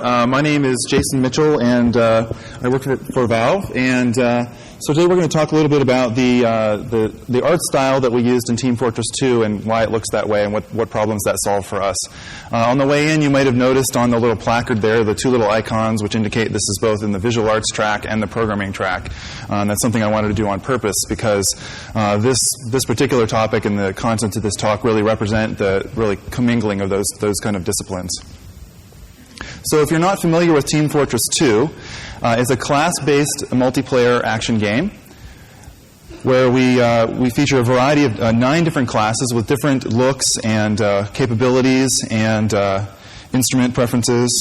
My name is Jason Mitchell, and I work for Valve. And so today we're going to talk a little bit about the art style that we used in Team Fortress 2 and why it looks that way and what problems that solved for us. On the way in, you might have noticed on the little placard there the two little icons which indicate this is both in the visual arts track and the programming track. And that's something I wanted to do on purpose because this particular topic and the content of this talk really represent the really commingling of those kind of disciplines. So if you're not familiar with Team Fortress 2, it's a class-based multiplayer action game where we feature a variety of 9 different classes with different looks and capabilities and instrument preferences,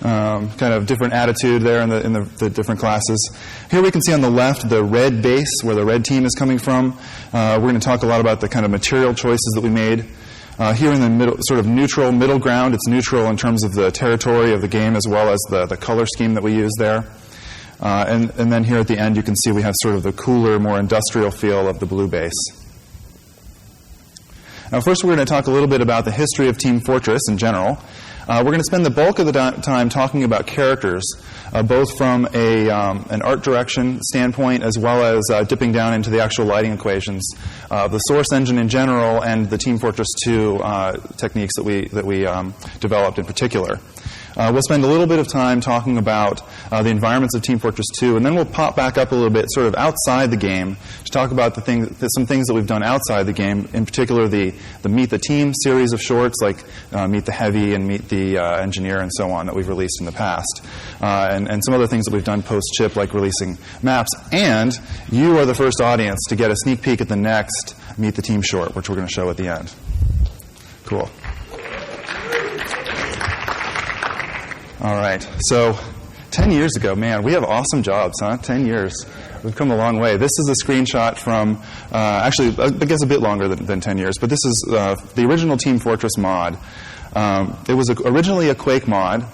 kind of different attitude there in the different classes. Here we can see on the left the red base, where the red team is coming from. We're going to talk a lot about the kind of material choices that we made. Here in the middle, sort of neutral middle ground, it's neutral in terms of the territory of the game as well as the color scheme that we use there. And then here at the end, you can see we have sort of the cooler, more industrial feel of the blue base. Now, first we're going to talk a little bit about the history of Team Fortress in general. We're going to spend the bulk of the time talking about characters, both from an art direction standpoint as well as dipping down into the actual lighting equations, the source engine in general, and the Team Fortress 2 techniques that we developed in particular. We'll spend a little bit of time talking about the environments of Team Fortress 2, and then we'll pop back up a little bit sort of outside the game to talk about some things that we've done outside the game, in particular the Meet the Team series of shorts, like Meet the Heavy and Meet the Engineer and so on that we've released in the past, and some other things that we've done post-chip, like releasing maps. And you are the first audience to get a sneak peek at the next Meet the Team short, which we're going to show at the end. Cool. All right, so 10 years ago, man, we have awesome jobs, huh? 10 years. We've come a long way. This is a screenshot from, actually, I guess a bit longer than 10 years, but this is the original Team Fortress mod. It was originally a Quake mod.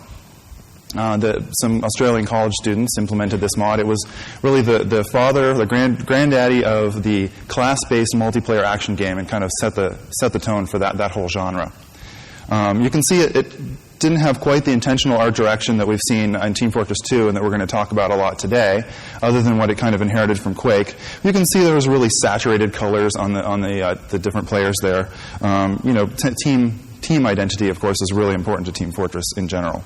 Some Australian college students implemented this mod. It was really the father, the granddaddy of the class-based multiplayer action game, and kind of set the tone for that whole genre. You can see it didn't have quite the intentional art direction that we've seen in Team Fortress 2 and that we're going to talk about a lot today, other than what it kind of inherited from Quake. You can see there was really saturated colors on the different players there. Team identity, of course, is really important to Team Fortress in general.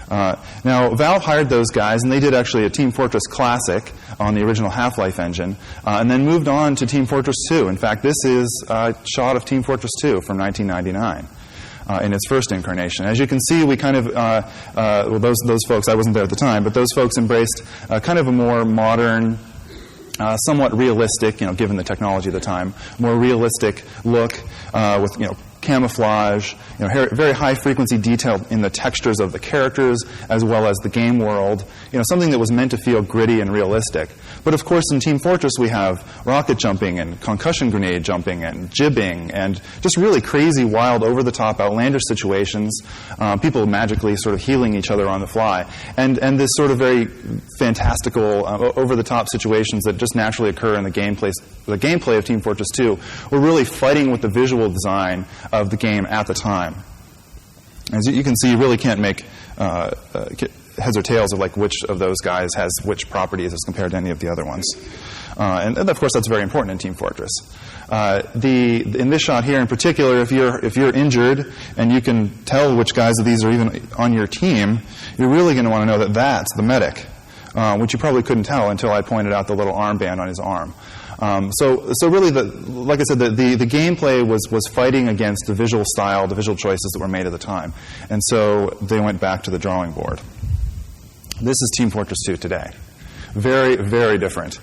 Now, Valve hired those guys, and they did actually a Team Fortress Classic on the original Half-Life engine, and then moved on to Team Fortress 2. In fact, this is a shot of Team Fortress 2 from 1999. In its first incarnation. As you can see, we kind of, those folks, I wasn't there at the time, but those folks embraced kind of a more modern, somewhat realistic, given the technology of the time, more realistic look with, camouflage, very high frequency detail in the textures of the characters as well as the game world, something that was meant to feel gritty and realistic. But of course in Team Fortress we have rocket jumping and concussion grenade jumping and jibbing and just really crazy, wild, over-the-top, outlandish situations, people magically sort of healing each other on the fly, and this sort of very fantastical, over-the-top situations that just naturally occur in the gameplay of Team Fortress 2. We're really fighting with the visual design of the game at the time. As you can see, you really can't make heads or tails of like which of those guys has which properties as compared to any of the other ones. And of course, that's very important in Team Fortress. In this shot here in particular, if you're injured and you can tell which guys of these are even on your team, you're really going to want to know that that's the medic, which you probably couldn't tell until I pointed out the little armband on his arm. So really, like I said, the gameplay was fighting against the visual style, the visual choices that were made at the time. And so they went back to the drawing board. This is Team Fortress 2 today. Very, very different.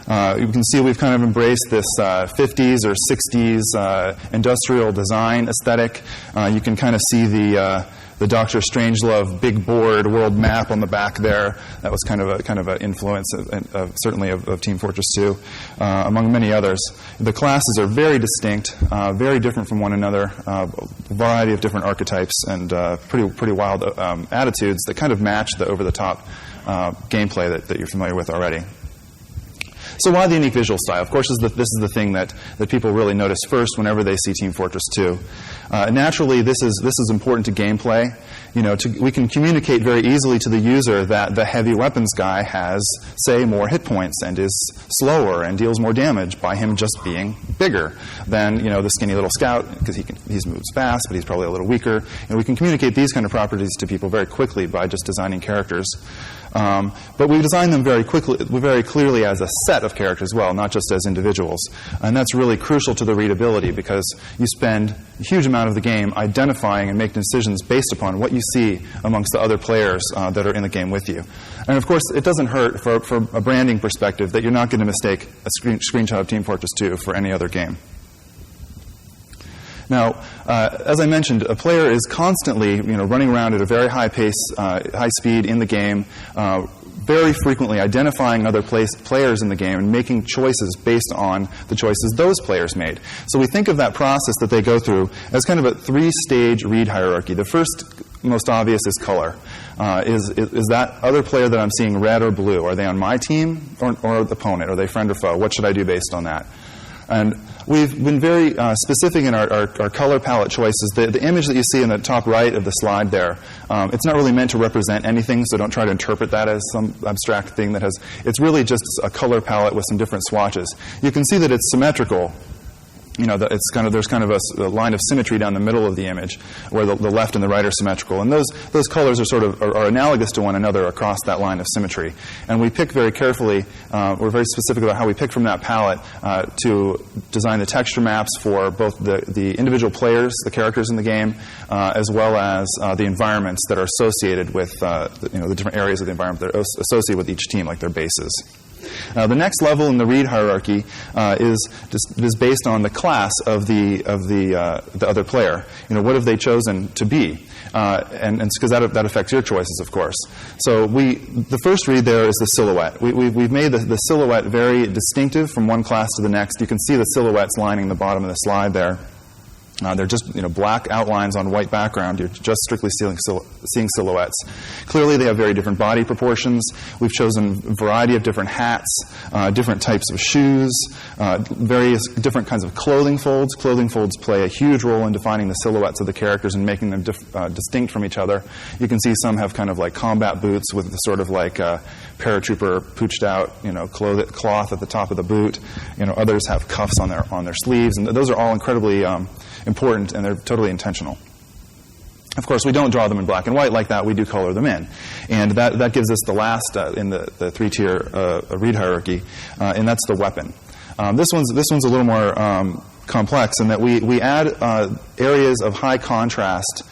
You can see we've kind of embraced this 50s or 60s industrial design aesthetic. You can kind of see the Dr. Strangelove big board world map on the back there. That was kind of an influence certainly of Team Fortress 2, among many others. The classes are very distinct, very different from one another, a variety of different archetypes and pretty wild attitudes that kind of match the over-the-top gameplay that you're familiar with already. So why the unique visual style? Of course, this is the thing that people really notice first whenever they see Team Fortress 2. Naturally, this is important to gameplay. we can communicate very easily to the user that the heavy weapons guy has, say, more hit points and is slower and deals more damage by him just being bigger than, the skinny little scout, because he moves fast, but he's probably a little weaker. And we can communicate these kind of properties to people very quickly by just designing characters. But we design them very clearly as a set of characters as well, not just as individuals. And that's really crucial to the readability, because you spend a huge amount of the game identifying and making decisions based upon what you see amongst the other players that are in the game with you. And of course, it doesn't hurt from a branding perspective that you're not going to mistake a screenshot of Team Fortress 2 for any other game. Now, as I mentioned, a player is constantly, running around at a very high pace, high speed in the game, very frequently identifying other players in the game and making choices based on the choices those players made. So we think of that process that they go through as kind of a three-stage read hierarchy. The first, most obvious, is color. Is that other player that I'm seeing red or blue? Are they on my team or the opponent? Are they friend or foe? What should I do based on that? And we've been very specific in our color palette choices. The image that you see in the top right of the slide there, it's not really meant to represent anything, so don't try to interpret that as some abstract thing that has... It's really just a color palette with some different swatches. You can see that it's symmetrical. There's kind of a line of symmetry down the middle of the image, where the left and the right are symmetrical, and those colors are analogous to one another across that line of symmetry. And we pick very carefully. We're very specific about how we pick from that palette to design the texture maps for both the individual players, the characters in the game, as well as the environments that are associated with the different areas of the environment that are associated with each team, like their bases. The next level in the read hierarchy is based on the class of the other player. What have they chosen to be? And because that affects your choices, of course. So the first read there is the silhouette. We've made the silhouette very distinctive from one class to the next. You can see the silhouettes lining the bottom of the slide there. They're just black outlines on white background. You're just strictly seeing silhouettes. Clearly, they have very different body proportions. We've chosen a variety of different hats, different types of shoes, various different kinds of clothing folds. Clothing folds play a huge role in defining the silhouettes of the characters and making them distinct from each other. You can see some have kind of like combat boots with the sort of like paratrooper pooched out, cloth at the top of the boot. Others have cuffs on their sleeves, and those are all incredibly important, and they're totally intentional. Of course, we don't draw them in black and white like that. We do color them in. And that gives us the last in the three-tier read hierarchy, and that's the weapon. This one's a little more complex in that we add areas of high contrast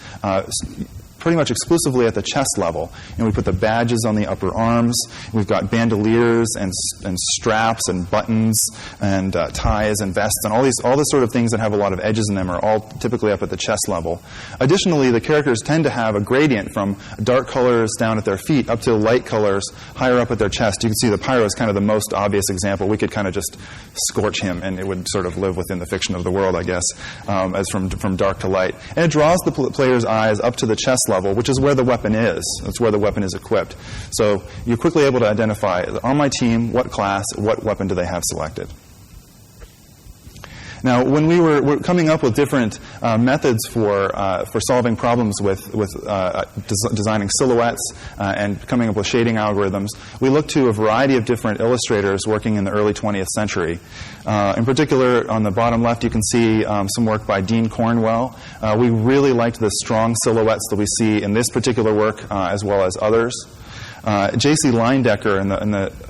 pretty much exclusively at the chest level. And we put the badges on the upper arms. We've got bandoliers and straps and buttons and ties and vests and all the sort of things that have a lot of edges in them are all typically up at the chest level. Additionally, the characters tend to have a gradient from dark colors down at their feet up to light colors higher up at their chest. You can see the Pyro is kind of the most obvious example. We could kind of just scorch him and it would sort of live within the fiction of the world, I guess, as from dark to light. And it draws the player's eyes up to the chest level, which is where the weapon is. That's where the weapon is equipped. So you're quickly able to identify, on my team, what class, what weapon do they have selected. Now, when we're coming up with different methods for solving problems with designing silhouettes and coming up with shading algorithms, we look to a variety of different illustrators working in the early 20th century. In particular, on the bottom left, you can see some work by Dean Cornwell. We really liked the strong silhouettes that we see in this particular work, as well as others. J.C. Leindecker in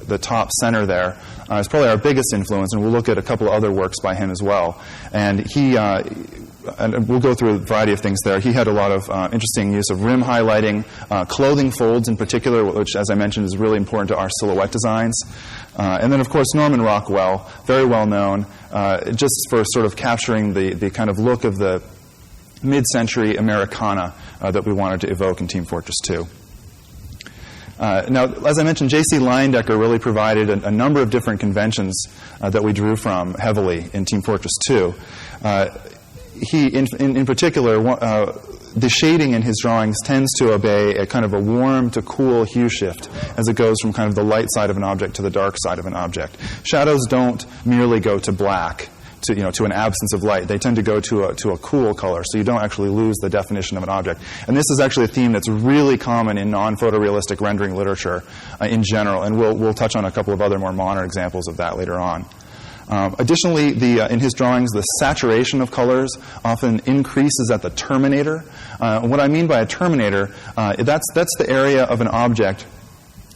the top center there is probably our biggest influence, and we'll look at a couple of other works by him as well. And and we'll go through a variety of things there. He had a lot of interesting use of rim highlighting, clothing folds in particular, which, as I mentioned, is really important to our silhouette designs. And then, of course, Norman Rockwell, very well known, just for sort of capturing the kind of look of the mid-century Americana that we wanted to evoke in Team Fortress 2. Now, as I mentioned, J.C. Leindecker really provided a number of different conventions that we drew from heavily in Team Fortress 2. He, in particular, the shading in his drawings tends to obey a kind of a warm to cool hue shift as it goes from kind of the light side of an object to the dark side of an object. Shadows don't merely go to black to an absence of light. They tend to go to a cool color, so you don't actually lose the definition of an object. And this is actually a theme that's really common in non-photorealistic rendering literature in general, and we'll touch on a couple of other more modern examples of that later on. Additionally, in his drawings, the saturation of colors often increases at the terminator. What I mean by a terminator, that's the area of an object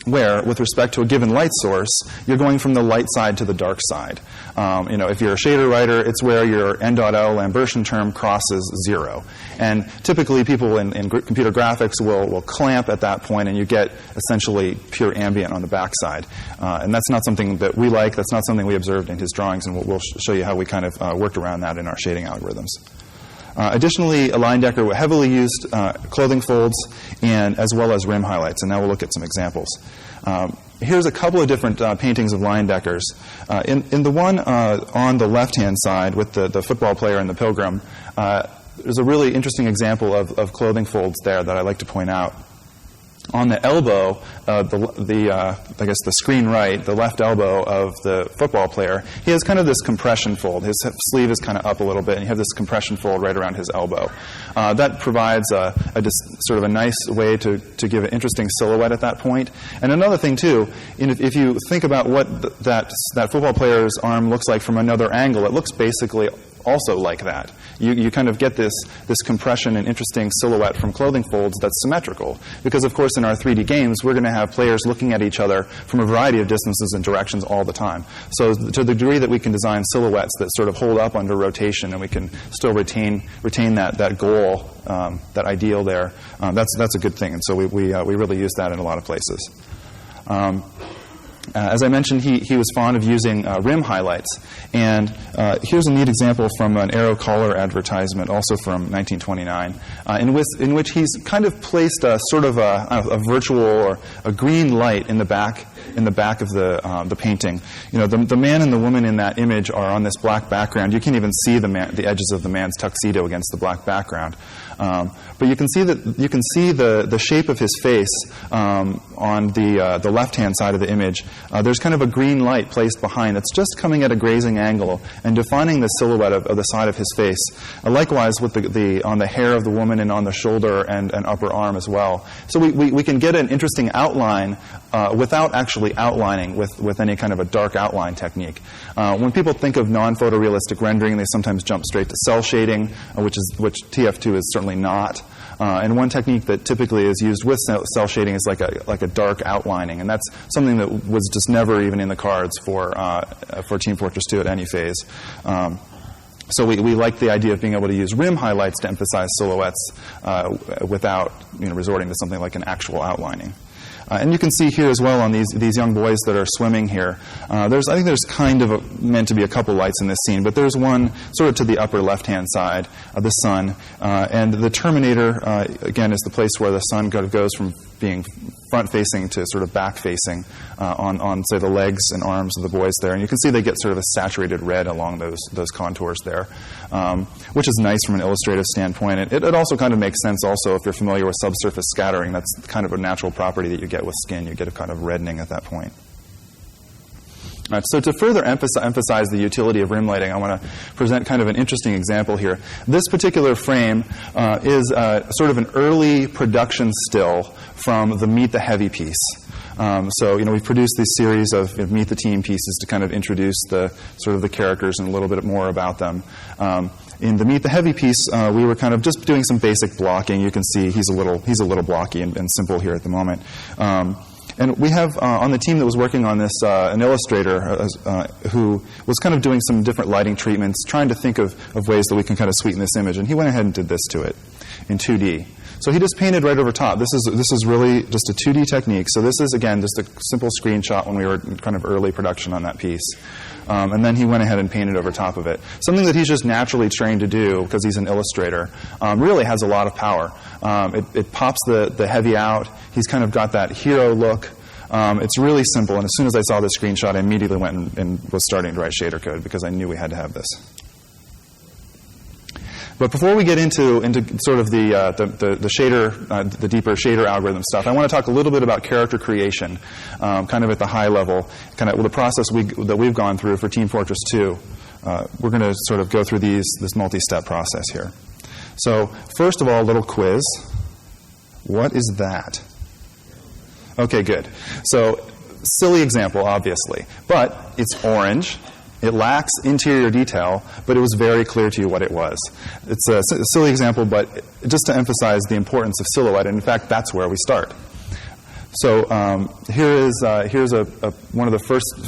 where, with respect to a given light source, you're going from the light side to the dark side. If you're a shader writer, it's where your N.L Lambertian term crosses 0. And typically people in computer graphics will clamp at that point, and you get essentially pure ambient on the backside. And that's not something that we like. That's not something we observed in his drawings, and we'll show you how we kind of worked around that in our shading algorithms. Additionally, Leyendecker heavily used clothing folds and as well as rim highlights, and now we'll look at some examples. Here's a couple of different paintings of Leyendecker's. In the one on the left-hand side with the football player and the pilgrim, there's a really interesting example of clothing folds there that I like to point out. On the elbow, I guess the screen right, the left elbow of the football player, he has kind of this compression fold. His sleeve is kind of up a little bit, and you have this compression fold right around his elbow. That provides sort of a nice way to give an interesting silhouette at that point. And another thing, too, if you think about what that football player's arm looks like from another angle, it looks basically also like that. You kind of get this compression and interesting silhouette from clothing folds that's symmetrical. Because, of course, in our 3D games, we're going to have players looking at each other from a variety of distances and directions all the time. So to the degree that we can design silhouettes that sort of hold up under rotation and we can still retain that goal, that ideal there, that's a good thing. And so we really use that in a lot of places. As I mentioned, he was fond of using rim highlights. And here's a neat example from an Aero Collar advertisement, also from 1929, in which he's kind of placed a sort of a virtual or a green light in the back of the painting. The man and the woman in that image are on this black background. You can't even see the edges of the man's tuxedo against the black background. But you can see the shape of his face on the left-hand side of the image. There's kind of a green light placed behind that's just coming at a grazing angle and defining the silhouette of the side of his face. Likewise with on the hair of the woman and on the shoulder and upper arm as well. So we can get an interesting outline without actually outlining with any kind of a dark outline technique. When people think of non-photorealistic rendering, they sometimes jump straight to cell shading, which TF2 is certainly not. And one technique that typically is used with cell shading is like a dark outlining, and that's something that was just never even in the cards for Team Fortress 2 at any phase. So we like the idea of being able to use rim highlights to emphasize silhouettes without resorting to something like an actual outlining. And you can see here as well on these young boys that are swimming here. I think there's kind of meant to be a couple lights in this scene, but there's one sort of to the upper left-hand side of the sun. And the terminator, again, is the place where the sun kind of goes from being front-facing to sort of back-facing on, say, the legs and arms of the boys there. And you can see they get sort of a saturated red along those contours there, which is nice from an illustrative standpoint. It also kind of makes sense also if you're familiar with subsurface scattering. That's kind of a natural property that you get with skin. You get a kind of reddening at that point. All right, so to further emphasize the utility of rim lighting, I want to present kind of an interesting example here. This particular frame is sort of an early production still from the Meet the Heavy piece. So we've produced this series of Meet the Team pieces to kind of introduce the sort of the characters and a little bit more about them. In the Meet the Heavy piece, we were kind of just doing some basic blocking. You can see he's a little blocky and simple here at the moment. And we have on the team that was working on this an illustrator who was kind of doing some different lighting treatments, trying to think of ways that we can kind of sweeten this image. And he went ahead and did this to it in 2D. So he just painted right over top. This is really just a 2D technique. So this is, again, just a simple screenshot when we were in kind of early production on that piece. And then he went ahead and painted over top of it. Something that he's just naturally trained to do because he's an illustrator really has a lot of power. It pops the heavy out. He's kind of got that hero look. It's really simple. And as soon as I saw this screenshot, I immediately went and was starting to write shader code because I knew we had to have this. But before we get into sort of the shader, the deeper shader algorithm stuff, I want to talk a little bit about character creation, kind of at the high level, kind of the process that we've gone through for Team Fortress 2. we're going to sort of go through this multi-step process here. So first of all, a little quiz. What is that? Okay, good. So silly example, obviously, but it's orange. It lacks interior detail, but it was very clear to you what it was. It's a silly example, but just to emphasize the importance of silhouette, and in fact, that's where we start. So here's one of the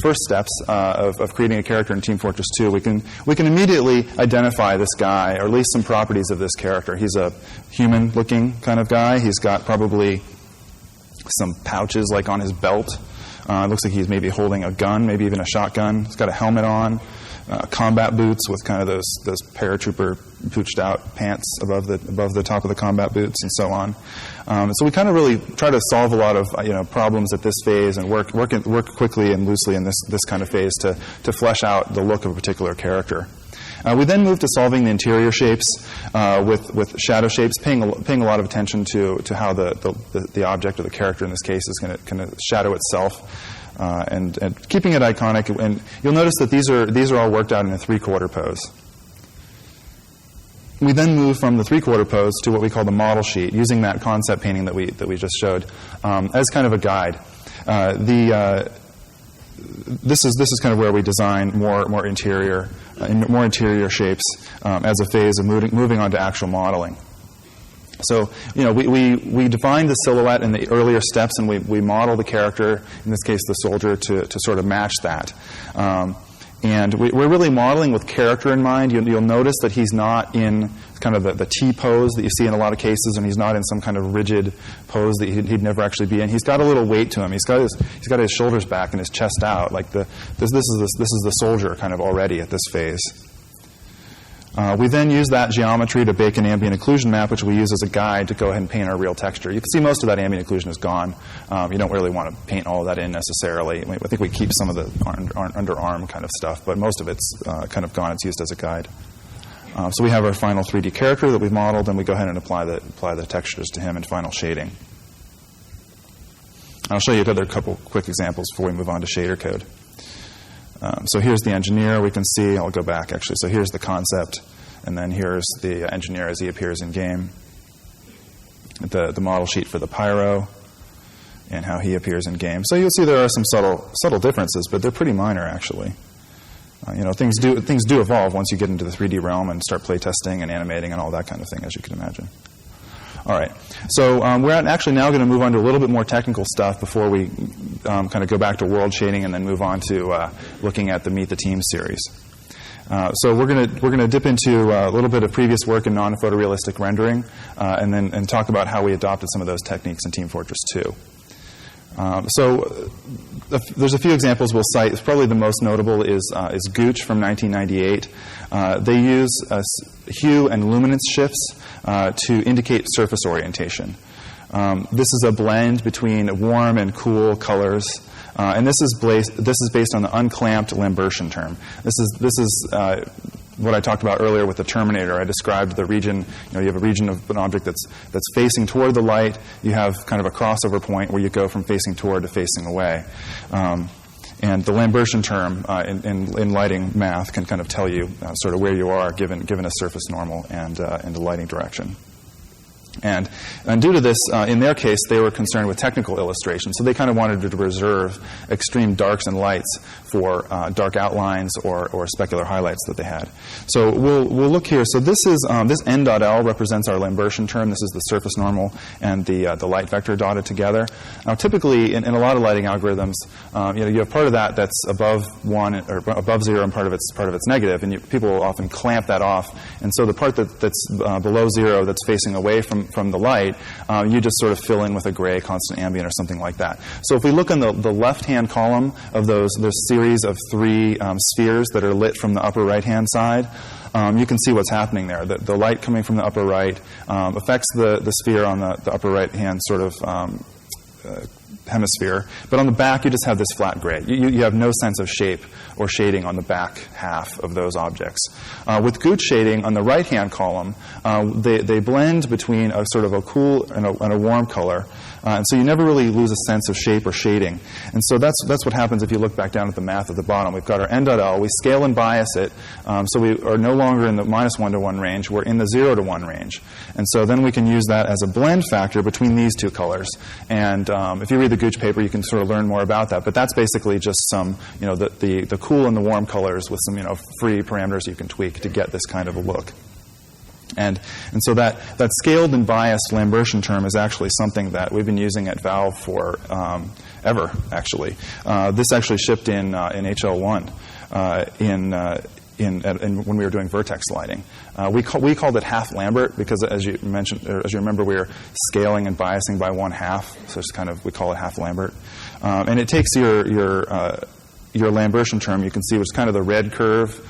first steps of creating a character in Team Fortress 2. We can immediately identify this guy, or at least some properties of this character. He's a human-looking kind of guy. He's got probably some pouches like on his belt. It looks like he's maybe holding a gun, maybe even a shotgun. He's got a helmet on, combat boots with kind of those paratrooper pooched out pants above the top of the combat boots, and so on. So we kind of really try to solve a lot of problems at this phase and work quickly and loosely in this kind of phase to flesh out the look of a particular character. We then move to solving the interior shapes with shadow shapes, paying a lot of attention to how the object or the character in this case is going to shadow itself, and keeping it iconic. And you'll notice that these are all worked out in a three-quarter pose. We then move from the three-quarter pose to what we call the model sheet, using that concept painting that we just showed as kind of a guide. This is kind of where we design more interior shapes as a phase of moving on to actual modeling. So we define the silhouette in the earlier steps, and we model the character, in this case the soldier, to sort of match that. And we're really modeling with character in mind. You'll notice that he's not in kind of the T pose that you see in a lot of cases, and he's not in some kind of rigid pose that he'd never actually be in. He's got a little weight to him. He's got his shoulders back and his chest out. Like this is the soldier kind of already at this phase. We then use that geometry to bake an ambient occlusion map, which we use as a guide to go ahead and paint our real texture. You can see most of that ambient occlusion is gone. You don't really want to paint all of that in necessarily. I think we keep some of the underarm kind of stuff, but most of it's kind of gone. It's used as a guide. So we have our final 3D character that we've modeled, and we go ahead and apply the textures to him in final shading. I'll show you another couple quick examples before we move on to shader code. So here's the engineer. We can see, I'll go back actually. So here's the concept, and then here's the engineer as he appears in game. The model sheet for the pyro, and how he appears in game. So you'll see there are some subtle differences, but they're pretty minor actually. Things do evolve once you get into the 3D realm and start playtesting and animating and all that kind of thing, as you can imagine. All right, so we're actually now going to move on to a little bit more technical stuff before we kind of go back to world shading and then move on to looking at the Meet the Team series. So we're going to dip into a little bit of previous work in non-photorealistic rendering, and talk about how we adopted some of those techniques in Team Fortress 2. There's a few examples we'll cite. Probably the most notable is Gooch from 1998. They use hue and luminance shifts to indicate surface orientation. This is a blend between warm and cool colors, and this is based on the unclamped Lambertian term. This is what I talked about earlier with the Terminator. I described the region. You have a region of an object that's facing toward the light. You have kind of a crossover point where you go from facing toward to facing away. And the Lambertian term in lighting math can kind of tell you sort of where you are given a surface normal and the lighting direction. And due to this, in their case, they were concerned with technical illustration, so they kind of wanted to reserve extreme darks and lights for dark outlines or specular highlights that they had. So we'll look here. So this N.L represents our Lambertian term. This is the surface normal and the light vector dotted together. Now, typically, in a lot of lighting algorithms, you have part of that that's above 1 or above 0, and part of it's negative, and people will often clamp that off. And so the part that's below 0, that's facing away from the light, you just sort of fill in with a gray constant ambient or something like that. So if we look in the left-hand column of those series of 3 spheres that are lit from the upper right-hand side, you can see what's happening there. The light coming from the upper right affects the sphere on the upper right-hand sort of hemisphere, but on the back you just have this flat gray. You have no sense of shape or shading on the back half of those objects. With gooch shading on the right-hand column, they blend between a sort of a cool and a warm color, and so you never really lose a sense of shape or shading. And so that's what happens if you look back down at the math at the bottom. We've got our n.l. We scale and bias it, so we are no longer in the -1 to 1 range. We're in the 0 to 1 range. And so then we can use that as a blend factor between these two colors. And if you read the Gooch paper, you can sort of learn more about that. But that's basically just some, the cool and the warm colors with some, free parameters you can tweak to get this kind of a look. And so that scaled and biased Lambertian term is actually something that we've been using at Valve for ever, actually. This actually shipped in HL1 when we were doing vertex lighting. We called it half Lambert because, as you mentioned, or as you remember, we were scaling and biasing by 1/2. So it's we call it half Lambert. And it takes your Lambertian term, you can see, was kind of the red curve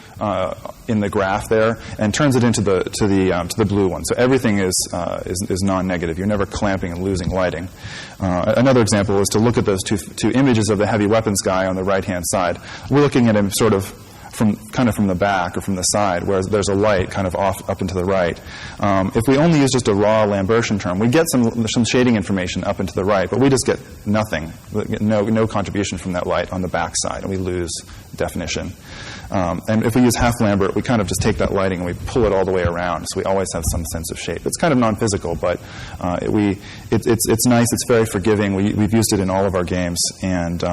in the graph there, and turns it into the blue one. So everything is non-negative. You're never clamping and losing lighting. Another example is to look at those two images of the heavy weapons guy on the right-hand side. We're looking at him sort of from the back or from the side, whereas there's a light kind of off up and to the right. If we only use just a raw Lambertian term, we get some shading information up and to the right, but we just get nothing, no contribution from that light on the back side, and we lose definition. And if we use half Lambert, we kind of just take that lighting and we pull it all the way around, so we always have some sense of shape. It's kind of non-physical, but it's nice. It's very forgiving. We've used it in all of our games, and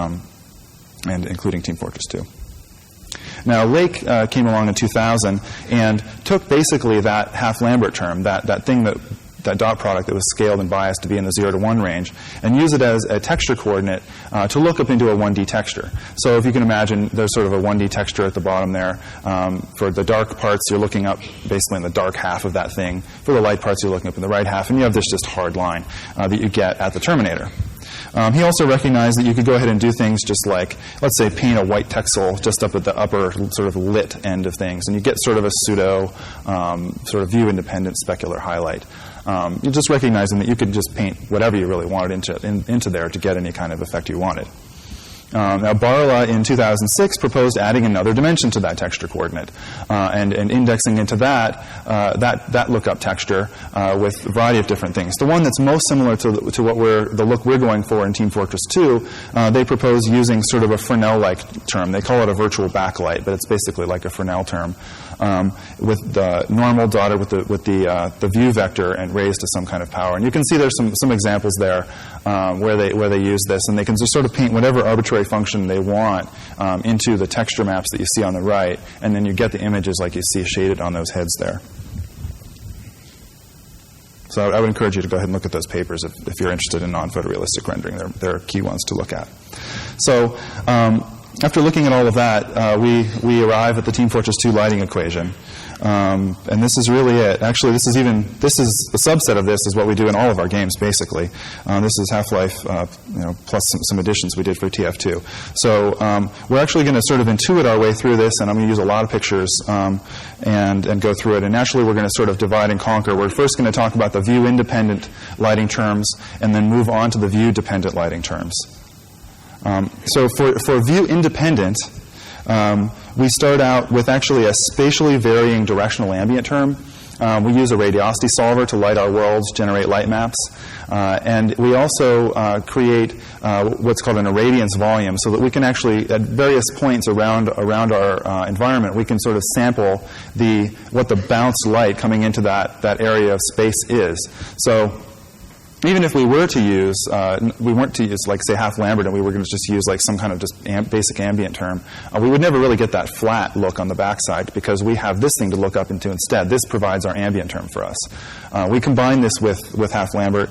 including Team Fortress 2. Now, Lake came along in 2000 and took basically that half Lambert term, that thing that dot product that was scaled and biased to be in the 0 to 1 range, and use it as a texture coordinate to look up into a 1D texture. So if you can imagine, there's sort of a 1D texture at the bottom there. For the dark parts, you're looking up basically in the dark half of that thing. For the light parts, you're looking up in the right half, and you have this just hard line that you get at the Terminator. He also recognized that you could go ahead and do things just like, let's say, paint a white texel just up at the upper sort of lit end of things, and you get sort of a pseudo sort of view-independent specular highlight. You're just recognizing that you could just paint whatever you really wanted into there to get any kind of effect you wanted. Now, Barla in 2006 proposed adding another dimension to that texture coordinate and indexing into that lookup texture with a variety of different things. The one that's most similar to the look we're going for in Team Fortress 2, they propose using sort of a Fresnel-like term. They call it a virtual backlight, but it's basically like a Fresnel term, with the normal dotted with the view vector and raised to some kind of power. And you can see there's some examples there where they use this, and they can just sort of paint whatever arbitrary function they want into the texture maps that you see on the right, and then you get the images like you see shaded on those heads there. So I would encourage you to go ahead and look at those papers if you're interested in non-photorealistic rendering. They're key ones to look at. So after looking at all of that, we arrive at the Team Fortress 2 lighting equation. And this is really it. Actually, this is a subset of this is what we do in all of our games, basically. This is Half-Life, plus some additions we did for TF2. So we're actually going to sort of intuit our way through this, and I'm going to use a lot of pictures and go through it. And naturally, we're going to sort of divide and conquer. We're first going to talk about the view-independent lighting terms, and then move on to the view-dependent lighting terms. So for view-independent, we start out with actually a spatially varying directional ambient term. We use a radiosity solver to light our worlds, generate light maps. And we also create what's called an irradiance volume, so that we can actually, at various points around our environment, we can sort of sample what the bounce light coming into that area of space is. So even if we weren't to use, like, say, half Lambert, and we were going to just use like some kind of just basic ambient term, we would never really get that flat look on the backside because we have this thing to look up into instead. This provides our ambient term for us. We combine this with half Lambert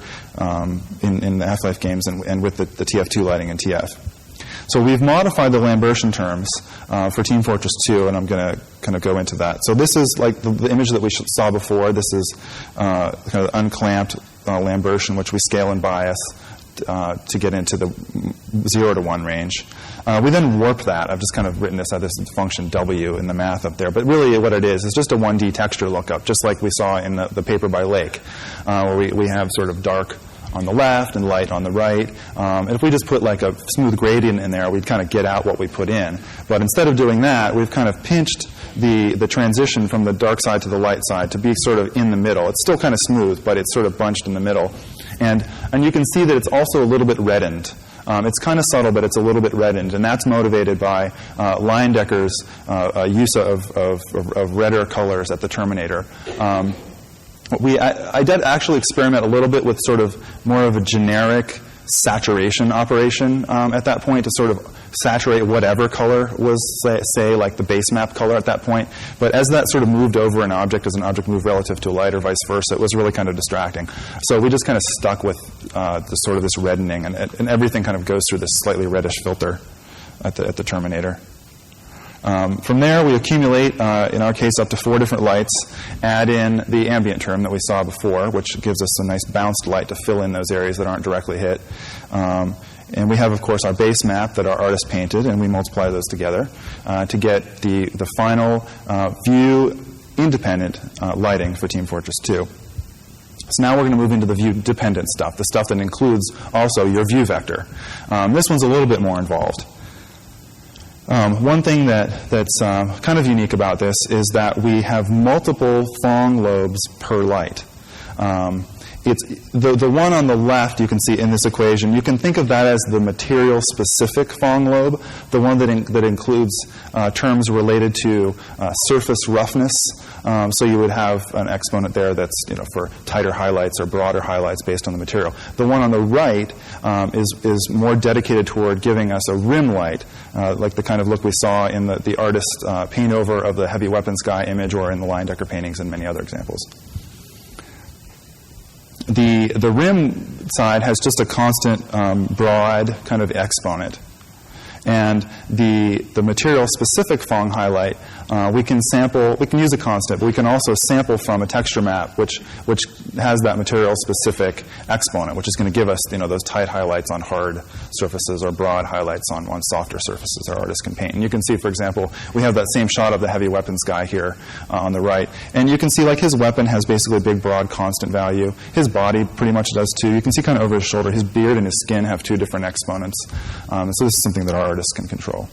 in the Half-Life games and with the TF2 lighting in TF. So we've modified the Lambertian terms for Team Fortress 2, and I'm going to kind of go into that. So this is like the image that we saw before. This is kind of unclamped Lambertian, which we scale and bias to get into the 0 to 1 range. We then warp that. I've just kind of written this as this function W in the math up there. But really what it is just a 1D texture lookup, just like we saw in the paper by Lake, where we have sort of dark the left and light on the right. And if we just put like a smooth gradient in there, we'd kind of get out what we put in. But instead of doing that, we've kind of pinched the transition from the dark side to the light side to be sort of in the middle. It's still kind of smooth, but it's sort of bunched in the middle. And you can see that it's also a little bit reddened. It's kind of subtle, but it's a little bit reddened, and that's motivated by Leyendeckers' use of redder colors at the terminator. I did actually experiment a little bit with sort of more of a generic saturation operation at that point to sort of saturate whatever color was, say, like the base map color at that point. But as that sort of moved over an object, as an object moved relative to a light or vice versa, it was really kind of distracting. So we just kind of stuck with sort of this reddening, and everything kind of goes through this slightly reddish filter at the terminator. From there, we accumulate, in our case, up to 4 different lights, add in the ambient term that we saw before, which gives us a nice bounced light to fill in those areas that aren't directly hit. And we have, of course, our base map that our artist painted, and we multiply those together to get the final view-independent lighting for Team Fortress 2. So now we're going to move into the view-dependent stuff, the stuff that includes also your view vector. This one's a little bit more involved. One thing that's kind of unique about this is that we have multiple Phong lobes per light. It's the one on the left you can see in this equation. You can think of that as the material-specific Phong lobe, the one that includes terms related to surface roughness. So you would have an exponent there that's for tighter highlights or broader highlights based on the material. The one on the right is more dedicated toward giving us a rim light, like the kind of look we saw in the artist's paint over of the heavy weapons guy image or in the Leyendecker paintings and many other examples. The rim side has just a constant broad kind of exponent. And the material-specific Phong highlight, we can use a constant, but we can also sample from a texture map, which has that material-specific exponent, which is going to give us those tight highlights on hard surfaces or broad highlights on softer surfaces our artist can paint. And you can see, for example, we have that same shot of the heavy weapons guy here on the right. And you can see like his weapon has basically a big, broad, constant value. His body pretty much does too. You can see kind of over his shoulder, his beard and his skin have 2 different exponents. So this is something that our artists can control.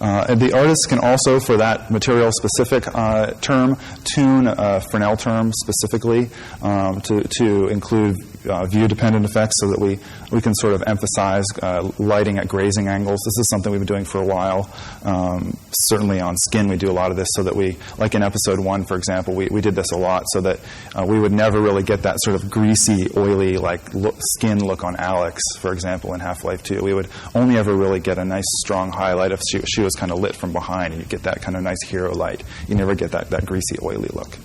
And the artist can also, for that material-specific term, tune a Fresnel term specifically to include view-dependent effects so that we can sort of emphasize lighting at grazing angles. This is something we've been doing for a while. Certainly on skin we do a lot of this so that we, like in episode 1, for example, we did this a lot so that we would never really get that sort of greasy, oily, skin look on Alex, for example, in Half-Life 2. We would only ever really get a nice, strong highlight if she was kind of lit from behind, and you get that kind of nice hero light. You never get that greasy, oily look.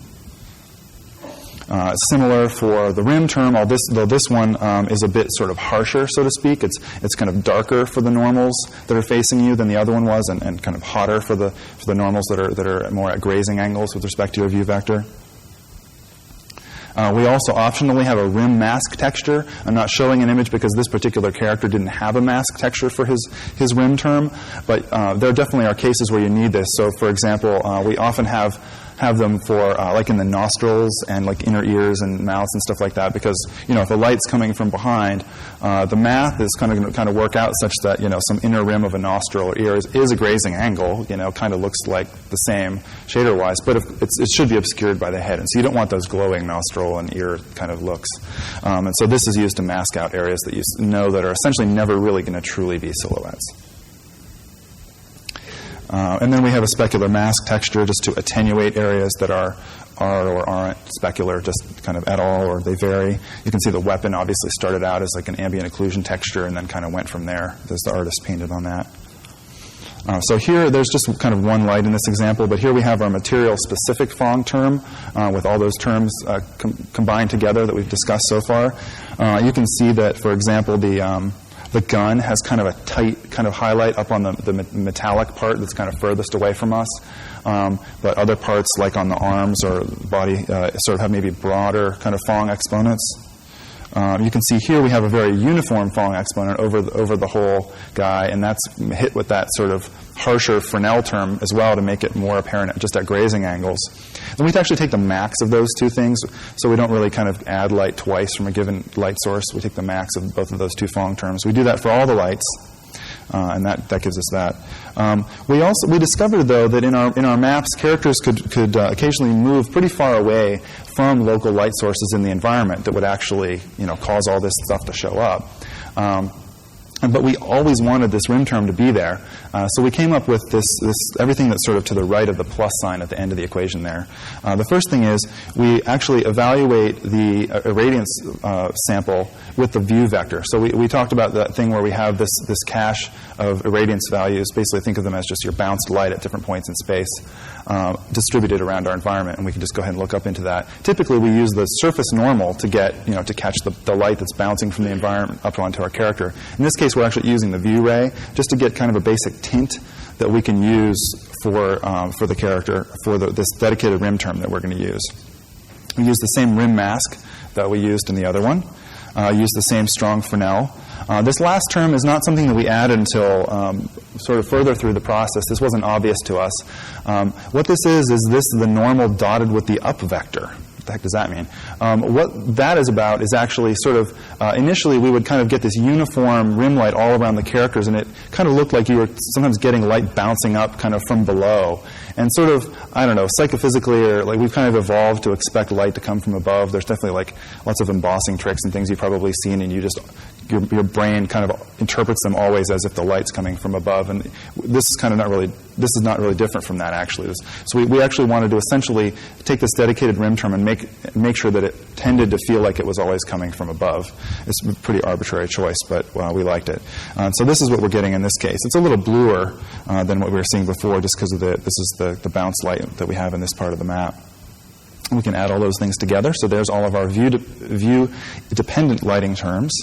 Similar for the rim term, though this one is a bit sort of harsher, so to speak. It's kind of darker for the normals that are facing you than the other one was, and kind of hotter for the normals that are more at grazing angles with respect to your view vector. We also optionally have a rim mask texture. I'm not showing an image because this particular character didn't have a mask texture for his rim term, but there definitely are cases where you need this. So, for example, we often have them for like in the nostrils and like inner ears and mouths and stuff like that, because if the light's coming from behind, the math is kind of work out such that some inner rim of a nostril or ear is a grazing angle, kind of looks like the same shader wise, but it should be obscured by the head, and so you don't want those glowing nostril and ear kind of looks, and so this is used to mask out areas that you know that are essentially never really going to truly be silhouettes. And then we have a specular mask texture just to attenuate areas that are or aren't specular, just kind of at all, or they vary. You can see the weapon obviously started out as like an ambient occlusion texture and then kind of went from there as the artist painted on that. So here, there's just kind of one light in this example, but here we have our material-specific Phong term with all those terms combined together that we've discussed so far. You can see that, for example, the gun has kind of a tight kind of highlight up on the metallic part that's kind of furthest away from us. But other parts, like on the arms or body, sort of have maybe broader kind of Phong exponents. You can see here we have a very uniform falling exponent over the whole guy, and that's hit with that sort of harsher Fresnel term as well to make it more apparent just at grazing angles. And we actually take the max of those two things, so we don't really kind of add light twice from a given light source. We take the max of both of those two falling terms. We do that for all the lights, and that gives us that. We discovered, though, that in our maps, characters could occasionally move pretty far away from local light sources in the environment that would actually, cause all this stuff to show up. But we always wanted this rim term to be there, so we came up with this everything that's sort of to the right of the plus sign at the end of the equation there. The first thing is we actually evaluate the irradiance sample with the view vector. So we talked about that thing where we have this cache of irradiance values. Basically, think of them as just your bounced light at different points in space, distributed around our environment, and we can just go ahead and look up into that. Typically, we use the surface normal to get, to catch the light that's bouncing from the environment up onto our character. In this case, we're actually using the view ray just to get kind of a basic tint that we can use for the character for this dedicated rim term that we're going to use. We use the same rim mask that we used in the other one. Use the same strong Fresnel. This last term is not something that we added until sort of further through the process. This wasn't obvious to us. What this is this the normal dotted with the up vector. What the heck does that mean? What that is about is actually sort of, initially we would kind of get this uniform rim light all around the characters, and it kind of looked like you were sometimes getting light bouncing up kind of from below. And sort of, I don't know, psychophysically, or like we've kind of evolved to expect light to come from above. There's definitely like lots of embossing tricks and things you've probably seen, and your brain kind of interprets them always as if the light's coming from above. And this is not really different from that, actually. So we actually wanted to essentially take this dedicated rim term and make sure that it tended to feel like it was always coming from above. It's a pretty arbitrary choice, but we liked it. So this is what we're getting in this case. It's a little bluer than what we were seeing before, just because this is the bounce light that we have in this part of the map. We can add all those things together. So there's all of our view-dependent lighting terms.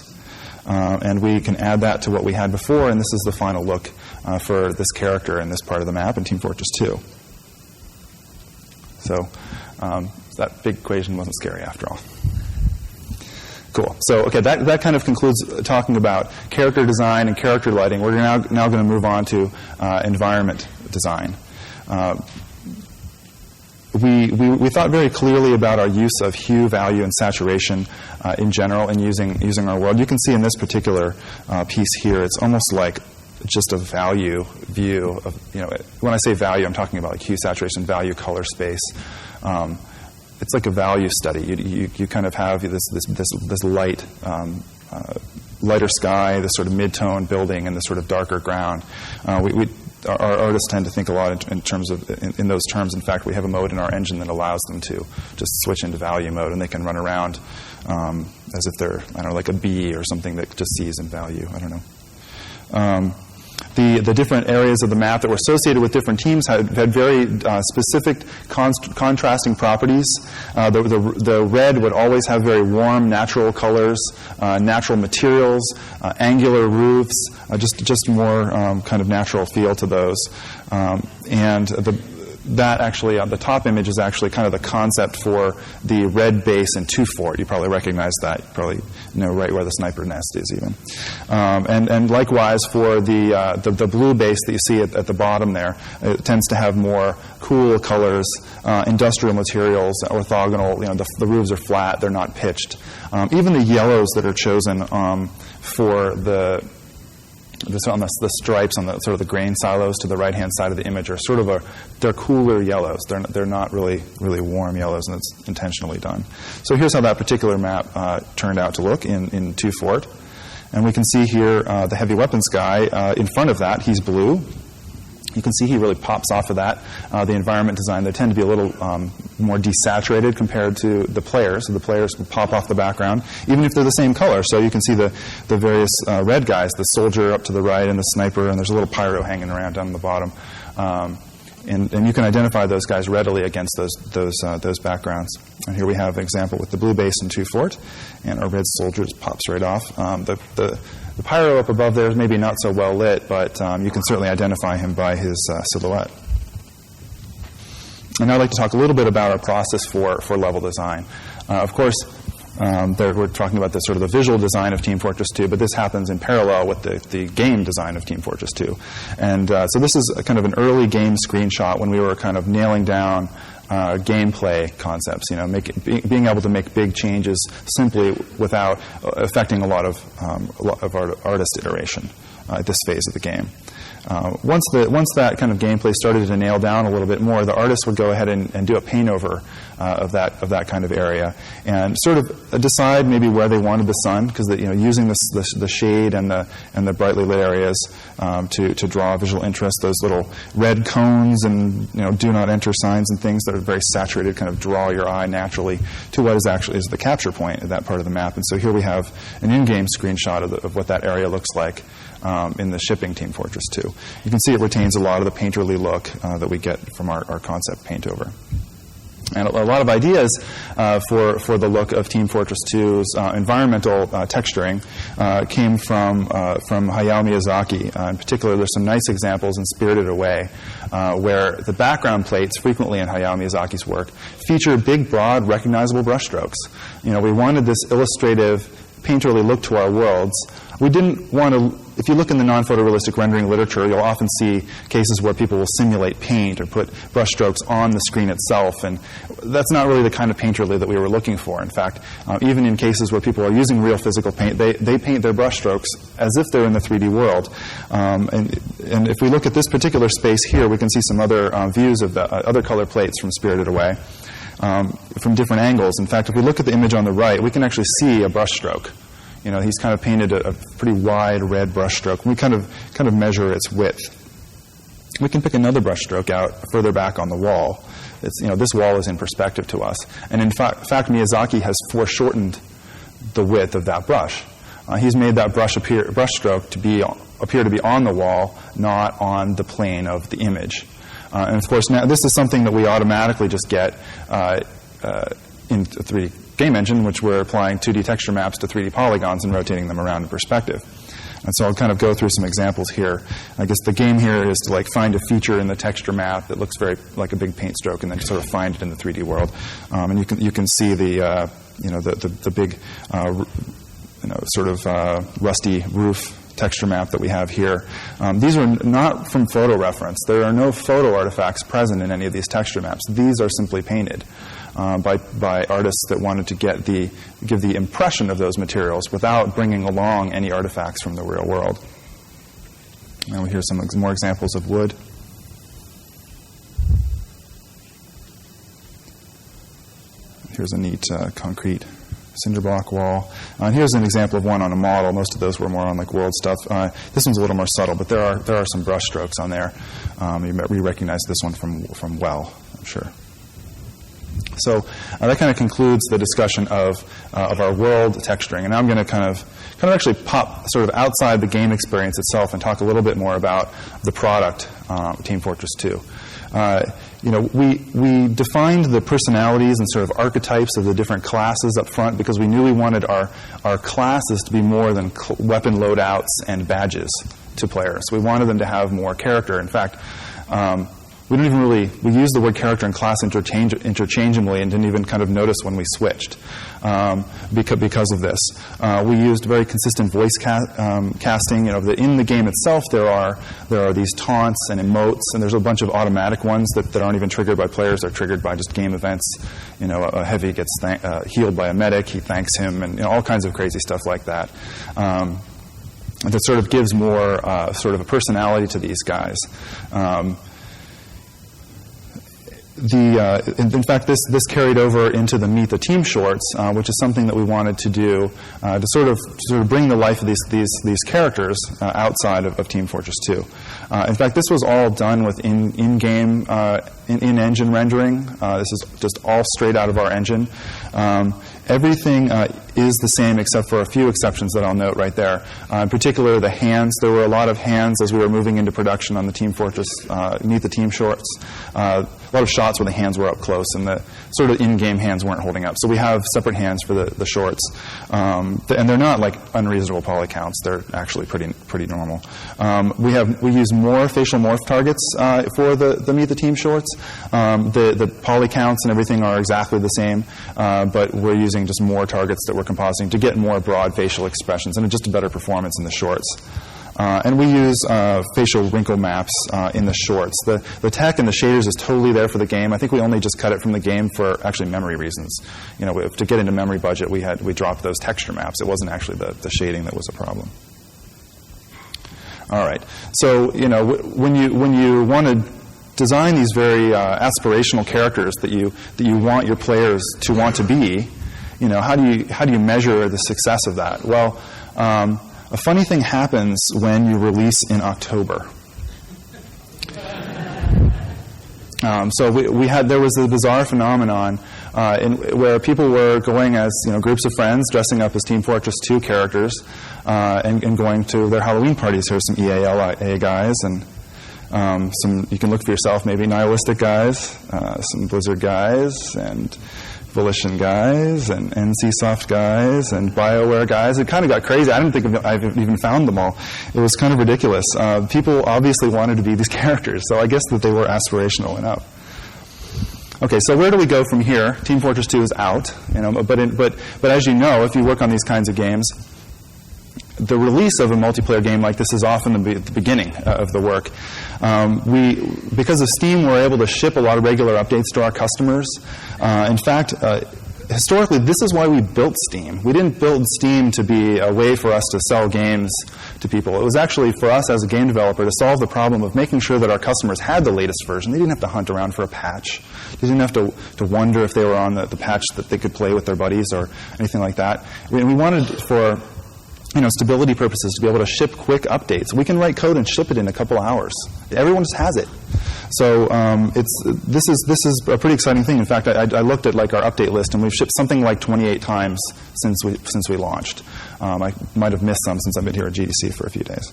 And we can add that to what we had before, and this is the final look for this character in this part of the map in Team Fortress 2. So that big equation wasn't scary after all. Cool. So, okay, that kind of concludes talking about character design and character lighting. We're now going to move on to environment design. We thought very clearly about our use of hue, value, and saturation in general in using our world. You can see in this particular piece here, it's almost like just a value view of, when I say value, I'm talking about like hue, saturation, value, color, space. It's like a value study. You kind of have this light, lighter sky, this sort of mid-tone building, and this sort of darker ground. Our artists tend to think a lot in terms of in those terms. In fact, we have a mode in our engine that allows them to just switch into value mode, and they can run around as if they're, like a bee or something that just sees in value. I don't know. The different areas of the map that were associated with different teams had very specific contrasting properties. The red would always have very warm, natural colors, natural materials, angular roofs, just more kind of natural feel to those. And that actually, the top image is actually kind of the concept for the red base in 2 Fort. You probably recognize that. You probably know right where the sniper nest is even. And likewise for the blue base that you see at the bottom there, it tends to have more cool colors, industrial materials, orthogonal. The roofs are flat. They're not pitched. Even the yellows that are chosen for the stripes on the sort of the grain silos to the right-hand side of the image are sort of they're cooler yellows. They're not really warm yellows, and it's intentionally done. So here's how that particular map turned out to look in 2 Fort. And we can see here the heavy weapons guy. In front of that, he's blue. You can see he really pops off of that. The environment design, they tend to be a little more desaturated compared to the players. So the players will pop off the background, even if they're the same color. So you can see the various red guys, the soldier up to the right and the sniper, and there's a little pyro hanging around down on the bottom. And you can identify those guys readily against those backgrounds. And here we have an example with the blue base in 2 Fort, and our red soldier just pops right off. The pyro up above there is maybe not so well lit, but you can certainly identify him by his silhouette. And now I'd like to talk a little bit about our process for level design. Of course, We're talking about the sort of the visual design of Team Fortress 2, but this happens in parallel with the game design of Team Fortress 2. And so this is a kind of an early game screenshot when we were kind of nailing down gameplay concepts, being able to make big changes simply without affecting a lot of artist iteration at this phase of the game. Once that kind of gameplay started to nail down a little bit more, the artist would go ahead and do a paint over of that kind of area, and sort of decide maybe where they wanted the sun, because using the shade and the brightly lit areas to draw visual interest, those little red cones and do not enter signs and things that are very saturated kind of draw your eye naturally to what is the capture point of that part of the map. And so here we have an in-game screenshot of what that area looks like in the shipping Team Fortress 2. You can see it retains a lot of the painterly look that we get from our concept paint over. And a lot of ideas for the look of Team Fortress 2's environmental texturing came from Hayao Miyazaki. In particular, there's some nice examples in Spirited Away where the background plates, frequently in Hayao Miyazaki's work, feature big, broad, recognizable brushstrokes. We wanted this illustrative, painterly look to our worlds. We didn't want to, if you look in the non-photorealistic rendering literature, you'll often see cases where people will simulate paint or put brushstrokes on the screen itself, and that's not really the kind of painterly that we were looking for. In fact, even in cases where people are using real physical paint, they paint their brushstrokes as if they're in the 3D world. And if we look at this particular space here, we can see some other views of the other color plates from Spirited Away from different angles. In fact, if we look at the image on the right, we can actually see a brushstroke. He's kind of painted a pretty wide red brushstroke. We kind of measure its width. We can pick another brushstroke out further back on the wall. This wall is in perspective to us. And in fact, Miyazaki has foreshortened the width of that brush. He's made that brushstroke appear to be on the wall, not on the plane of the image. And of course, now this is something that we automatically just get in 3D game engine, which we're applying 2D texture maps to 3D polygons and rotating them around in perspective. And so I'll kind of go through some examples here. I guess the game here is to find a feature in the texture map that looks very like a big paint stroke, and then sort of find it in the 3D world. And you can see the big sort of rusty roof texture map that we have here. These are not from photo reference. There are no photo artifacts present in any of these texture maps. These are simply painted by artists that wanted to give the impression of those materials without bringing along any artifacts from the real world. Now here's some more examples of wood. Here's a neat concrete cinder block wall. And here's an example of one on a model. Most of those were more on world stuff. This one's a little more subtle, but there are some brush strokes on there. You recognize this one from Well, I'm sure. So that kind of concludes the discussion of our world texturing. And now I'm going to kind of actually pop sort of outside the game experience itself and talk a little bit more about the product, Team Fortress 2. We defined the personalities and sort of archetypes of the different classes up front because we knew we wanted our classes to be more than weapon loadouts and badges to players. We wanted them to have more character. In fact, we used the word character and class interchangeably and didn't even kind of notice when we switched because of this. We used very consistent voice casting. In the game itself, there are these taunts and emotes, and there's a bunch of automatic ones that aren't even triggered by players. They're triggered by just game events. A heavy gets healed by a medic. He thanks him, and all kinds of crazy stuff like that. That sort of gives more sort of a personality to these guys. In fact, this carried over into the Meet the Team shorts, which is something that we wanted to do to sort of bring the life of these characters outside of Team Fortress 2. In fact, this was all done with in-game, in-engine rendering. This is just all straight out of our engine. Everything is the same except for a few exceptions that I'll note right there. In particular, the hands. There were a lot of hands as we were moving into production on the Team Fortress Meet the Team shorts. lot of shots where the hands were up close and the sort of in-game hands weren't holding up. So we have separate hands for the shorts, and they're not like unreasonable poly counts. They're actually pretty normal. We use more facial morph targets for the Meet the Team shorts. The poly counts and everything are exactly the same, but we're using just more targets that we're compositing to get more broad facial expressions and just a better performance in the shorts. And we use facial wrinkle maps in the shorts. The tech and the shaders is totally there for the game. I think we only just cut it from the game for actually memory reasons. To get into memory budget, we dropped those texture maps. It wasn't actually the shading that was a problem. All right. So when you want to design these very aspirational characters that you want your players to want to be, how do you measure the success of that? Well. A funny thing happens when you release in October. So there was a bizarre phenomenon where people were going as groups of friends, dressing up as Team Fortress 2 characters, and going to their Halloween parties. Here's some EALA guys, and some you can look for yourself, maybe Nihilistic guys, some Blizzard guys, and Volition guys, and NCSoft guys, and BioWare guys. It kind of got crazy. I don't think I've even found them all. It was kind of ridiculous. People obviously wanted to be these characters, so I guess that they were aspirational enough. Okay, so where do we go from here? Team Fortress 2 is out, but as you know, if you work on these kinds of games, the release of a multiplayer game like this is often the beginning of the work. Because of Steam, we're able to ship a lot of regular updates to our customers. In fact, historically, this is why we built Steam. We didn't build Steam to be a way for us to sell games to people. It was actually for us as a game developer to solve the problem of making sure that our customers had the latest version. They didn't have to hunt around for a patch. They didn't have to wonder if they were on the patch that they could play with their buddies or anything like that. We wanted for stability purposes to be able to ship quick updates. We can write code and ship it in a couple hours. Everyone just has it. So this is a pretty exciting thing. In fact, I looked at our update list, and we've shipped something like 28 times since we launched. I might have missed some since I've been here at GDC for a few days.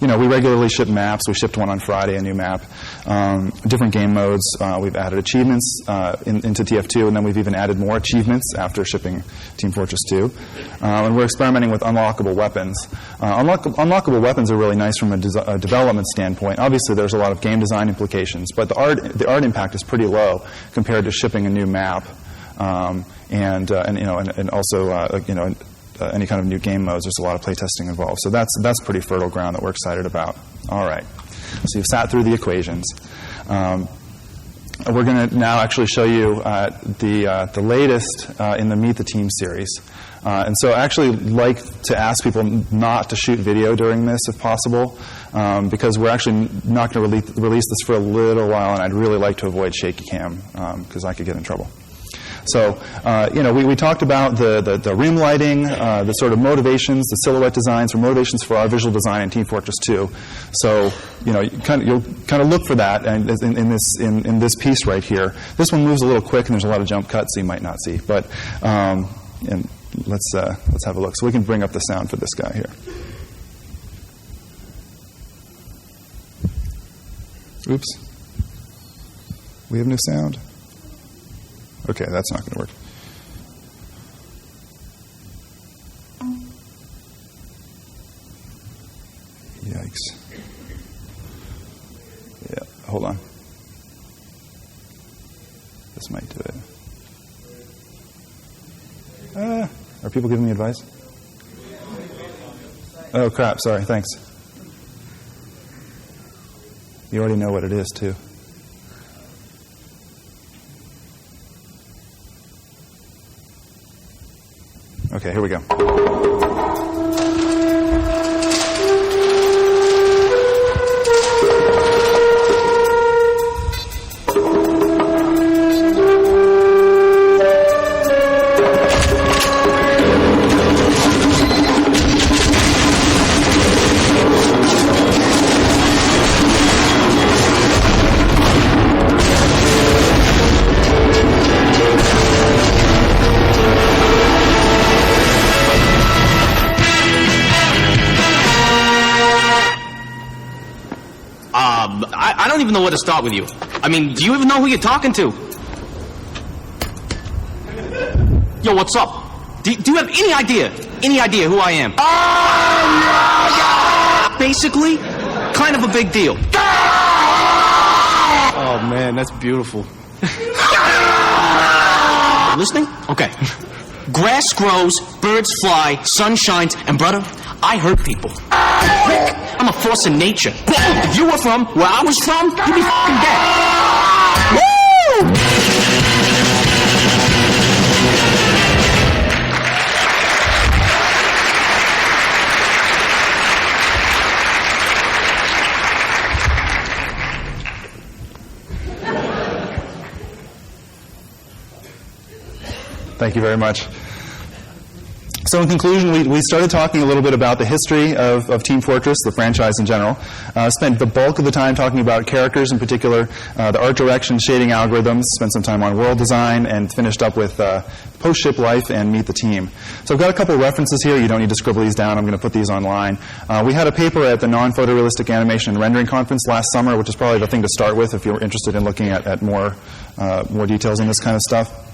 We regularly ship maps. We shipped one on Friday, a new map. Different game modes. We've added achievements into TF2, and then we've even added more achievements after shipping Team Fortress 2. And we're experimenting with unlockable weapons. Unlockable weapons are really nice from a development standpoint. Obviously, there's a lot of game design implications, but the art impact is pretty low compared to shipping a new map, and also any kind of new game modes. There's a lot of playtesting involved. So that's pretty fertile ground that we're excited about. All right. So you've sat through the equations. We're going to now actually show you the latest in the Meet the Team series. And so I actually like to ask people not to shoot video during this if possible, because we're actually not going to release this for a little while, and I'd really like to avoid shaky cam because I could get in trouble. So, we talked about the rim lighting, the sort of motivations, the silhouette designs, or motivations for our visual design in Team Fortress 2. So, you'll kind of look for that in this piece right here. This one moves a little quick, and there's a lot of jump cuts, so you might not see. But and let's have a look. So we can bring up the sound for this guy here. Oops. We have no sound. Okay, that's not going to work. Yikes. Yeah, hold on. This might do it. Are people giving me advice? Oh, crap, sorry, thanks. You already know what it is, too. Okay, here we go. I don't even know where to start with you. I mean, do you even know who you're talking to? Yo, what's up? Do you have any idea who I am? Basically, kind of a big deal. Oh, man, that's beautiful. Listening? Okay. Grass grows, birds fly, sun shines, and brother, I hurt people. Rick, I'm a force in nature. If you were from where I was from, you'd be fucking dead. Woo! Thank you very much. So in conclusion, we started talking a little bit about the history of Team Fortress, the franchise in general. Spent the bulk of the time talking about characters, in particular, the art direction, shading algorithms, spent some time on world design, and finished up with post-ship life and meet the team. So I've got a couple of references here. You don't need to scribble these down. I'm going to put these online. We had a paper at the Non-Photorealistic Animation and Rendering Conference last summer, which is probably the thing to start with if you're interested in looking at more details on this kind of stuff.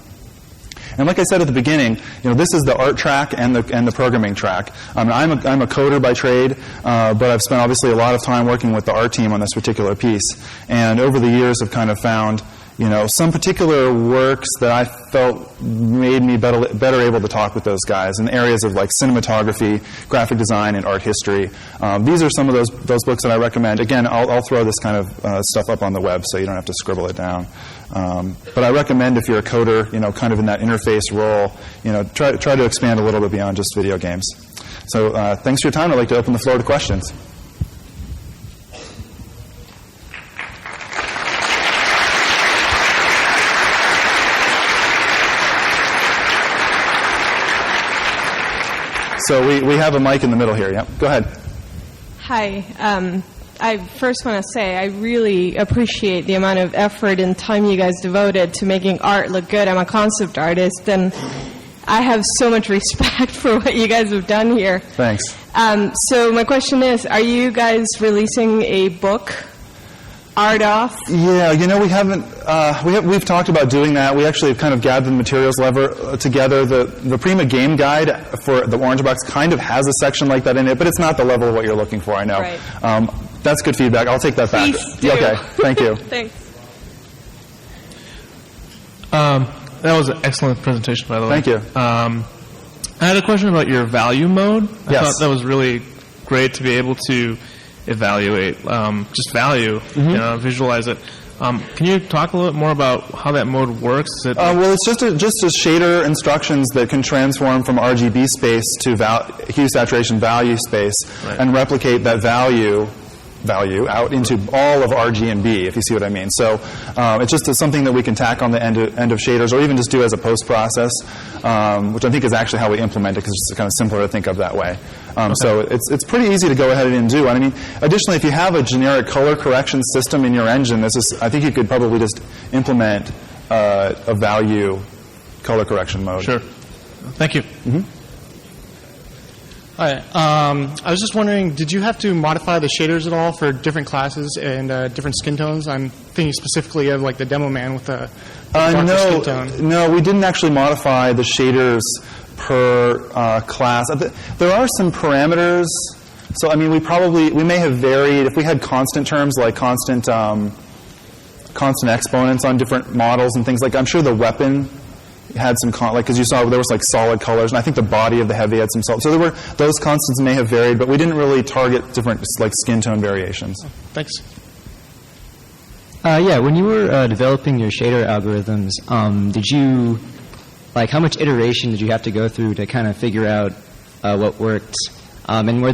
And like I said at the beginning, this is the art track and the programming track. I'm a coder by trade, but I've spent obviously a lot of time working with the art team on this particular piece. And over the years, I've kind of found some particular works that I felt made me better able to talk with those guys in areas of like cinematography, graphic design, and art history. These are some of those books that I recommend. Again, I'll throw this kind of stuff up on the web so you don't have to scribble it down. But I recommend if you're a coder, kind of in that interface role, try to expand a little bit beyond just video games. So thanks for your time. I'd like to open the floor to questions. So we have a mic in the middle here. Yeah, go ahead. Hi. I first want to say I really appreciate the amount of effort and time you guys devoted to making art look good. I'm a concept artist, and I have so much respect for what you guys have done here. Thanks. So my question is, are you guys releasing a book, Art Off? Yeah, we haven't. We've talked about doing that. We actually have kind of gathered the materials together. The Prima game guide for the Orange Box kind of has a section like that in it, but it's not the level of what you're looking for, I know. Right. That's good feedback. I'll take that back. Please do. Okay, thank you. Thanks. That was an excellent presentation, by the way. Thank you. I had a question about your value mode. I Yes. thought that was really great to be able to evaluate just value, visualize it. Can you talk a little bit more about how that mode works? Well, it's just a shader instructions that can transform from RGB space to hue saturation value space, Right. and replicate that value out into all of RG and B, if you see what I mean. So it's just something that we can tack on the end of shaders, or even just do as a post process, which I think is actually how we implement it, because it's kind of simpler to think of that way. So it's pretty easy to go ahead and do. And I mean, additionally, if you have a generic color correction system in your engine, I think you could probably just implement a value color correction mode. Sure. Thank you. Mm-hmm. Hi. I was just wondering, did you have to modify the shaders at all for different classes and different skin tones? I'm thinking specifically of like the demo man with the darker skin tone. No, we didn't actually modify the shaders per class. There are some parameters. So I mean, we may have varied if we had constant terms like constant exponents on different models and things like. I'm sure the weapon had some because you saw there was like solid colors, and I think the body of the heavy had some solid. So those constants may have varied, but we didn't really target different like skin tone variations. Thanks. Yeah, when you were developing your shader algorithms, did you how much iteration did you have to go through to kind of figure out what worked? And was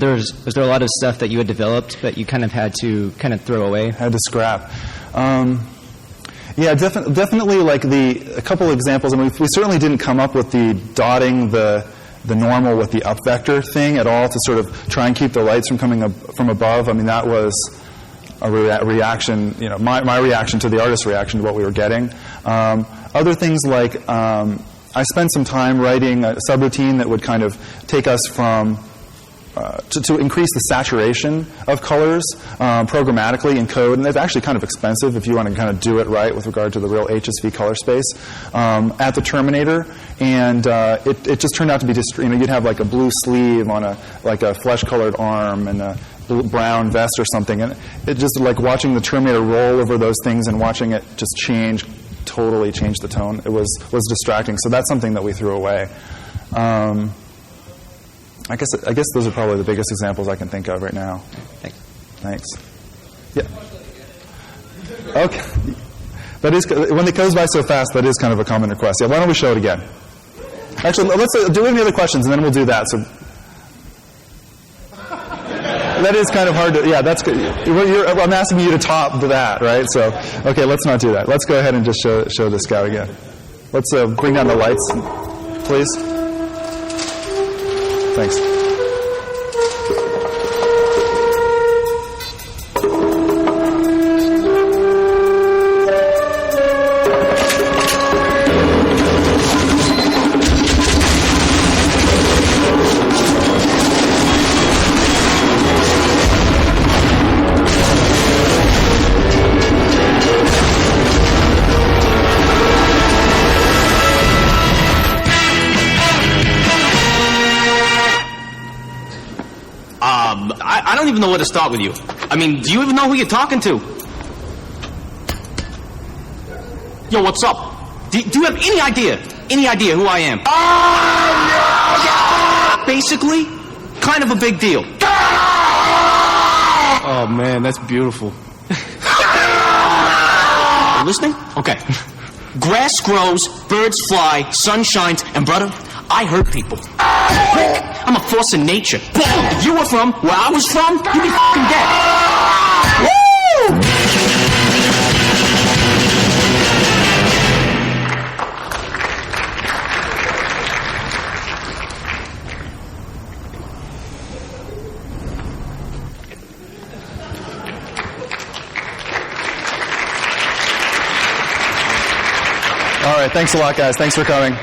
there a lot of stuff that you had developed but you kind of had to kind of throw away? Had to scrap. Yeah, definitely. Like a couple examples. I mean, we certainly didn't come up with the dotting the normal with the up vector thing at all to sort of try and keep the lights from coming up from above. I mean, that was a reaction. My reaction to the artist's reaction to what we were getting. Other things like I spent some time writing a subroutine that would kind of take us from to increase the saturation of colors programmatically in code, and it's actually kind of expensive if you want to kind of do it right with regard to the real HSV color space at the terminator, and it just turned out to be just, you'd have like a blue sleeve on a flesh-colored arm and a brown vest or something, and it just like watching the terminator roll over those things and watching it just totally change the tone. It was distracting, so that's something that we threw away. I guess those are probably the biggest examples I can think of right now. Thanks. Yeah. Okay. That is, when it goes by so fast, that is kind of a common request. Yeah. Why don't we show it again? Actually, let's do any other questions, and then we'll do that. So that is kind of hard to. Yeah, that's good. I'm asking you to top that, right? So okay, let's not do that. Let's go ahead and just show the scout again. Let's bring down the lights, please. Thanks. I don't even know where to start with you. I mean, do you even know who you're talking to? Yo, what's up? Do you have any idea who I am? Basically, kind of a big deal. Oh, man, that's beautiful. You listening? Okay. Grass grows, birds fly, sun shines, and brother, I hurt people. I'm a force of nature. If you were from where I was from, you'd be fucking dead. Woo! All right, thanks a lot, guys. Thanks for coming.